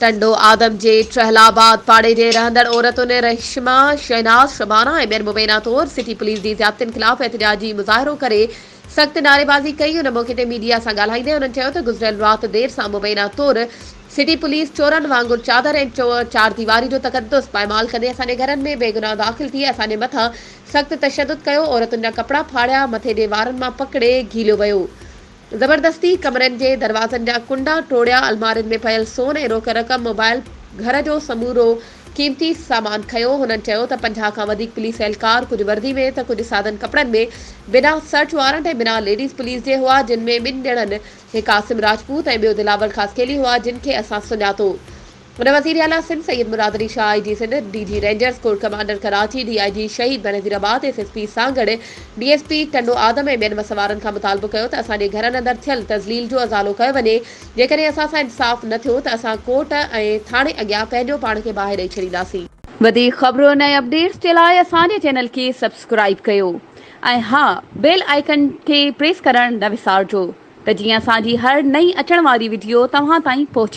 टंडो आदम जे ट्रहलाबाद पाड़े जे रहंदड़ औरतुनि रेशमा शहनाज शबाना ऐं ॿियनि मुबैना तौर सिटी पुलिस जी ज़्यादतियुनि ख़िलाफ़ एहतिजाजी मुज़ाहिरो करे सख़्त नारेबाज़ी कई। उन मौक़े ते मीडिया सां ॻाल्हाईंदे उन्हनि चयो त गुज़िरियल राति देर सां मुबैना तौर सिटी पुलिस चोरनि वांगुरु चादर ऐं चार दीवारी जो तक़दुस पायमाल कंदे असांजे घरनि में बेगुनाह दाख़िल थी असांजे मथां सख़्त तशदुद कयो। औरतुनि जा कपिड़ा फाड़िया, मथे जे वारनि मां पकिड़े घीलियो वियो। ज़बरदस्ती कमरनि जे दरवाज़नि जा कुंडा टोड़िया, अलमारियुनि में पयल सोन ऐं रोक रक़म, मोबाइल, घर जो समूरो क़ीमती सामान खयो। हुननि चयो त 50 खां वधीक पुलिस एहलकार कुझु वर्दी में त कुझु सादनि कपड़नि में बिना सर्च वारंट ऐं बिना लेडीज़ पुलिस जे हुआ, जिन में 2 ॼणनि, हिकु आसिम राजपूत ऐं ॿियो दिलावर ख़ासकेली हुआ, जिन खे असां सुञातो। उन वज़ीर आला Sindh Syed Murad Ali Shah, IG Sindh, DG rangers, corps commander Karachi, DIG Shaheed Benazirabad, SSP सां गॾु DSP टंडो आदम ऐं ॿियनि मसवारनि खां मुतालबो कयो त असांजे घरनि अंदरि थियल तज़लील जो अज़ालो कयो वञे। जेकॾहिं असां सां इंसाफ़ न थियो त असां कोर्ट ऐं थाणे अॻियां पंहिंजो पाण खे बाहि ॾेई छॾींदासीं। वधीक ख़बरुनि ऐं अपडेट्स जे लाइ असांजे चैनल खे सब्सक्राइब कयो ऐं हा, बेल आइकन खे प्रेस करणु न विसारिजो त जीअं असांजी हर नई अचण वारी वीडियो तव्हां ताईं पहुचे।